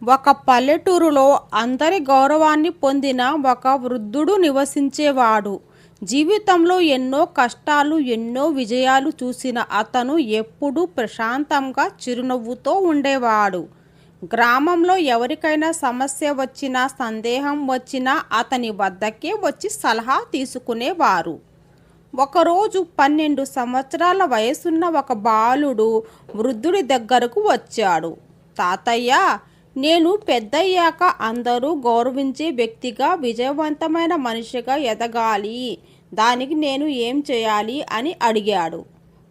ఒక పల్లెటూరులో అందరి గౌరవాన్ని పొందిన ఒక వృద్ధుడు నివసించేవాడు. జీవితంలో ఎన్నో కష్టాలు, ఎన్నో విజయాలు చూసిన అతను ఎప్పుడూ ప్రశాంతంగా చిరునవ్వుతో ఉండేవాడు. గ్రామంలో ఎవరికైనా సమస్య వచ్చినా, సందేహం వచ్చినా అతని వద్దకే వచ్చి సలహా తీసుకునేవారు. ఒకరోజు 12 సంవత్సరాల వయసున్న ఒక బాలుడు వృద్ధుడి దగ్గరకు వచ్చాడు. తాతయ్య, నేను పెద్దయ్యాక అందరూ గౌరవించే వ్యక్తిగా, విజయవంతమైన మనిషిగా ఎదగాలి. దానికి నేను ఏం చేయాలి అని అడిగాడు.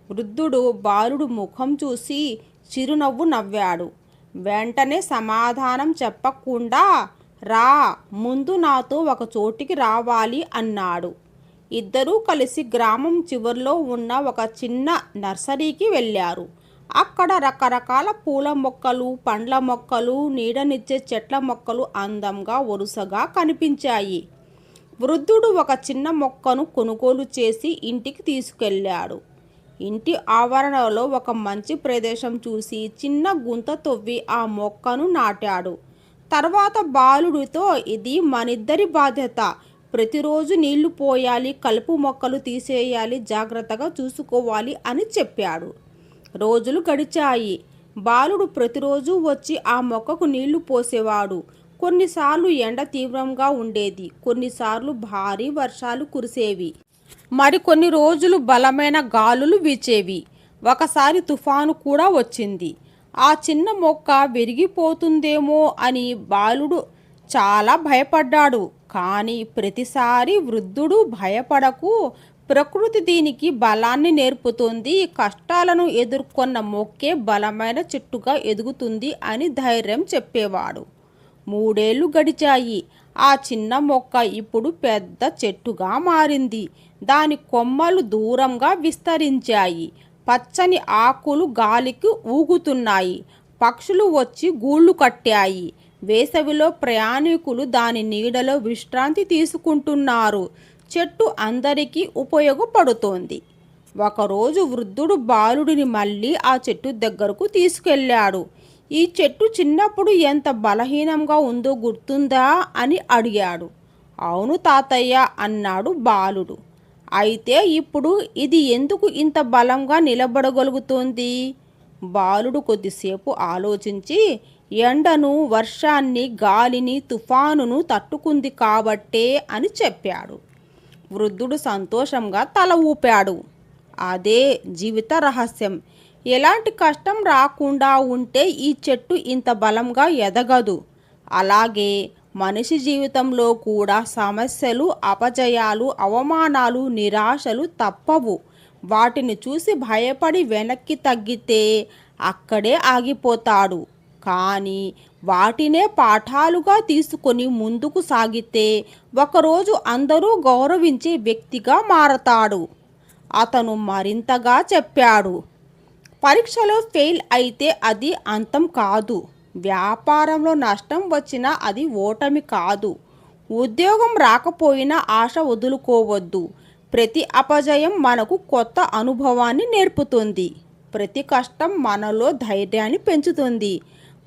వృద్ధుడు బాలుడు ముఖం చూసి చిరునవ్వు నవ్వాడు. వెంటనే సమాధానం చెప్పకుండా, రా, ముందు నాతో ఒక చోటికి రావాలి అన్నాడు. ఇద్దరూ కలిసి గ్రామం చివర్లో ఉన్న ఒక చిన్న నర్సరీకి వెళ్ళారు. అక్కడ రకరకాల పూల మొక్కలు, పండ్ల మొక్కలు, నీడనిచ్చే చెట్ల మొక్కలు అందంగా వరుసగా కనిపించాయి. వృద్ధుడు ఒక చిన్న మొక్కను కొనుగోలు చేసి ఇంటికి తీసుకెళ్ళాడు. ఇంటి ఆవరణలో ఒక మంచి ప్రదేశం చూసి చిన్న గుంత తవ్వి ఆ మొక్కను నాటాడు. తర్వాత బాలుడితో, ఇది మనిద్దరి బాధ్యత. ప్రతిరోజు నీళ్లు పోయాలి, కలుపు మొక్కలు తీసేయాలి, జాగ్రత్తగా చూసుకోవాలి అని చెప్పాడు. రోజులు గడిచాయి. బాలుడు ప్రతిరోజు వచ్చి ఆ మొక్కకు నీళ్లు పోసేవాడు. కొన్నిసార్లు ఎండ తీవ్రంగా ఉండేది, కొన్నిసార్లు భారీ వర్షాలు కురిసేవి, మరికొన్ని రోజులు బలమైన గాలులు వీచేవి. ఒకసారి తుఫాను కూడా వచ్చింది. ఆ చిన్న మొక్క విరిగిపోతుందేమో అని బాలుడు చాలా భయపడ్డాడు. కానీ ప్రతిసారి వృద్ధుడు, భయపడకు, ప్రకృతి దీనికి బలాన్ని నేర్పుతుంది, కష్టాలను ఎదుర్కొన్న మొక్కే బలమైన చెట్టుగా ఎదుగుతుంది అని ధైర్యం చెప్పేవాడు. 3 ఏళ్లు గడిచాయి. ఆ చిన్న మొక్క ఇప్పుడు పెద్ద చెట్టుగా మారింది. దాని కొమ్మలు దూరంగా విస్తరించాయి. పచ్చని ఆకులు గాలికి ఊగుతున్నాయి. పక్షులు వచ్చి గూళ్ళు కట్టాయి. వేసవిలో ప్రయాణికులు దాని నీడలో విశ్రాంతి తీసుకుంటున్నారు. చెట్టు అందరికీ ఉపయోగపడుతోంది. ఒకరోజు వృద్ధుడు బాలుడిని మళ్ళీ ఆ చెట్టు దగ్గరకు తీసుకెళ్ళాడు. ఈ చెట్టు చిన్నప్పుడు ఎంత బలహీనంగా ఉందో గుర్తుందా అని అడిగాడు. అవును తాతయ్య అన్నాడు బాలుడు. అయితే ఇప్పుడు ఇది ఎందుకు ఇంత బలంగా నిలబడగలుగుతోంది? బాలుడు కొద్దిసేపు ఆలోచించి, ఎండను, వర్షాన్ని, గాలిని, తుఫానును తట్టుకుంది కాబట్టే అని చెప్పాడు. వృద్ధుడు సంతోషంగా తల ఊపాడు. అదే జీవిత రహస్యం. ఎలాంటి కష్టం రాకుండా ఉంటే ఈ చెట్టు ఇంత బలంగా ఎదగదు. అలాగే మనిషి జీవితంలో కూడా సమస్యలు, అపజయాలు, అవమానాలు, నిరాశలు తప్పవు. వాటిని చూసి భయపడి వెనక్కి తగ్గితే అక్కడే ఆగిపోతాడు. కానీ వాటినే పాఠాలుగా తీసుకొని ముందుకు సాగితే ఒకరోజు అందరూ గౌరవించే వ్యక్తిగా మారతాడు. అతను మరింతగా చెప్పాడు. పరీక్షలో ఫెయిల్ అయితే అది అంతం కాదు. వ్యాపారంలో నష్టం వచ్చినా అది ఓటమి కాదు. ఉద్యోగం రాకపోయినా ఆశ వదులుకోవద్దు. ప్రతి అపజయం మనకు కొత్త అనుభవాన్ని నేర్పుతుంది. ప్రతి కష్టం మనలో ధైర్యాన్ని పెంచుతుంది.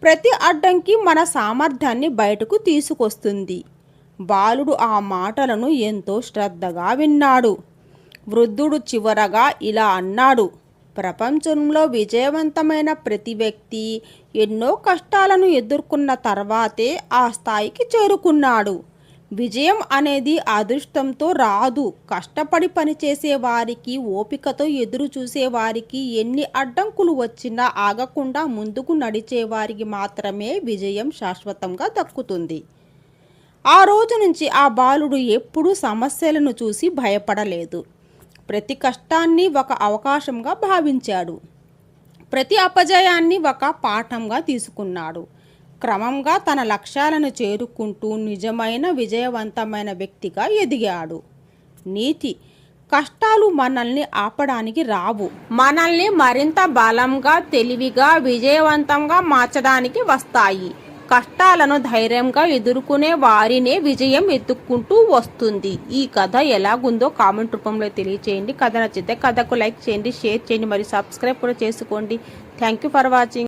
ప్రతి అడ్డంకి మన సామర్థ్యాన్ని బయటకు తీసుకొస్తుంది. బాలుడు ఆ మాటలను ఎంతో శ్రద్ధగా విన్నాడు. వృద్ధుడు చివరగా ఇలా అన్నాడు. ప్రపంచంలో విజయవంతమైన ప్రతి వ్యక్తి ఎన్నో కష్టాలను ఎదుర్కొన్న తర్వాతే ఆ స్థాయికి చేరుకున్నాడు. విజయం అనేది అదృష్టంతో రాదు. కష్టపడి పనిచేసే వారికి, ఓపికతో ఎదురు చూసేవారికి, ఎన్ని అడ్డంకులు వచ్చినా ఆగకుండా ముందుకు నడిచేవారికి మాత్రమే విజయం శాశ్వతంగా దక్కుతుంది. ఆ రోజు నుంచి ఆ బాలుడు ఎప్పుడూ సమస్యలను చూసి భయపడలేదు. ప్రతి కష్టాన్ని ఒక అవకాశంగా భావించాడు. ప్రతి అపజయాన్ని ఒక పాఠంగా తీసుకున్నాడు. క్రమంగా తన లక్ష్యాలను చేరుకుంటూ నిజమైన విజయవంతమైన వ్యక్తిగా ఎదిగాడు. నీతి: కష్టాలు మనల్ని ఆపడానికి రావు, మనల్ని మరింత బలంగా, తెలివిగా, విజయవంతంగా మార్చడానికి వస్తాయి. కష్టాలను ధైర్యంగా ఎదుర్కొనే వారినే విజయం ఎత్తుక్కుంటూ వస్తుంది. ఈ కథ ఎలాగుందో కామెంట్ రూపంలో తెలియచేయండి. కథ నచ్చితే కథకు లైక్ చేయండి, షేర్ చేయండి, మరియు సబ్స్క్రైబ్ కూడా చేసుకోండి. Thank you for watching.